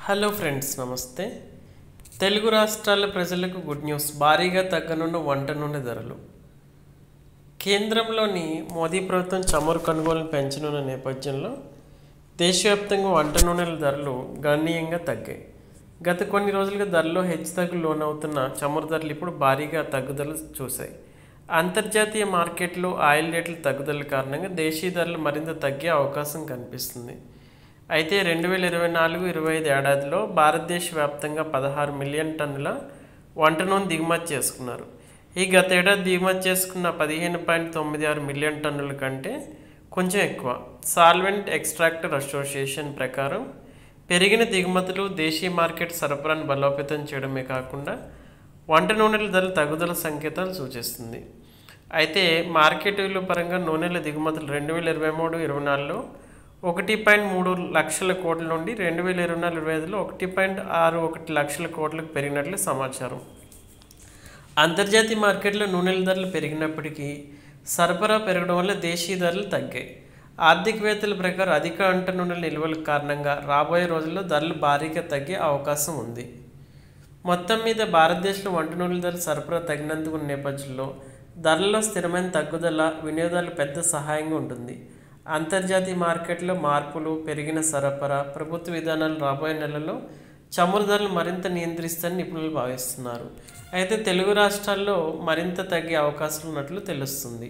Hello friends, నమస్తే. తెలుగు రాష్ట్రాల ప్రజలకు గుడ్ న్యూస్. భారీగా తగ్గనున్న వంట నూనె ధరలు. కేంద్రంలోని మోదీ ప్రభుత్వం చమురు కొనుగోలును పెంచనున్న నేపథ్యంలో దేశవ్యాప్తంగా వంట నూనెల ధరలు గణనీయంగా తగ్గాయి. గత కొన్ని రోజులుగా ధరల్లో హెచ్చుతగ్గులు లోనవుతున్న చమురు ధరలు ఇప్పుడు భారీగా తగ్గుదల చూశాయి. అంతర్జాతీయ మార్కెట్లో ఆయిల్ రేట్ల తగ్గుదల కారణంగా దేశీయ ధరలు మరింత తగ్గే అవకాశం కనిపిస్తుంది. అయితే 2024-25 ఏడాదిలో భారతదేశ వ్యాప్తంగా 16 మిలియన్ టన్నుల వంట నూనె దిగుమతి చేసుకున్నారు. ఈ గత ఏడాది దిగుమతి చేసుకున్న 15.96 మిలియన్ టన్నుల కంటే కొంచెం ఎక్కువ. సాల్వెంట్ ఎక్స్ట్రాక్టర్ అసోసియేషన్ ప్రకారం పెరిగిన దిగుమతులు దేశీయ మార్కెట్ సరఫరాను బలోపేతం చేయడమే కాకుండా వంట నూనెల ధరల తగ్గుదల సంకేతాలు సూచిస్తుంది. అయితే మార్కెట్ విలువ పరంగా నూనెల దిగుమతులు 2023-24లో 1.3 లక్షల కోట్ల నుండి 2024-25లో 1.61 లక్షల కోట్లకు పెరిగినట్లు సమాచారం. అంతర్జాతీయ మార్కెట్లో నూనెల ధరలు పెరిగినప్పటికీ సరఫరా పెరగడం వల్ల దేశీయ ధరలు తగ్గాయి. ఆర్థికవేత్తల ప్రకారం అధిక వంట నూనెల నిల్వల కారణంగా రాబోయే రోజుల్లో ధరలు భారీగా తగ్గే అవకాశం ఉంది. మొత్తం మీద భారతదేశంలో వంట నూనెల ధరలు సరఫరా తగినందుకు నేపథ్యంలో ధరల్లో స్థిరమైన తగ్గుదల వినియోగదారులకు పెద్ద సహాయంగా ఉంటుంది. అంతర్జాతీయ మార్కెట్లో మార్పులు, పెరిగిన సరఫరా, ప్రభుత్వ విధానాలు రాబోయే నెలల్లో చమురు ధరలు మరింత నియంత్రిస్తారని నిపుణులు భావిస్తున్నారు. అయితే తెలుగు రాష్ట్రాల్లో మరింత తగ్గే అవకాశాలు ఉన్నట్లు తెలుస్తుంది.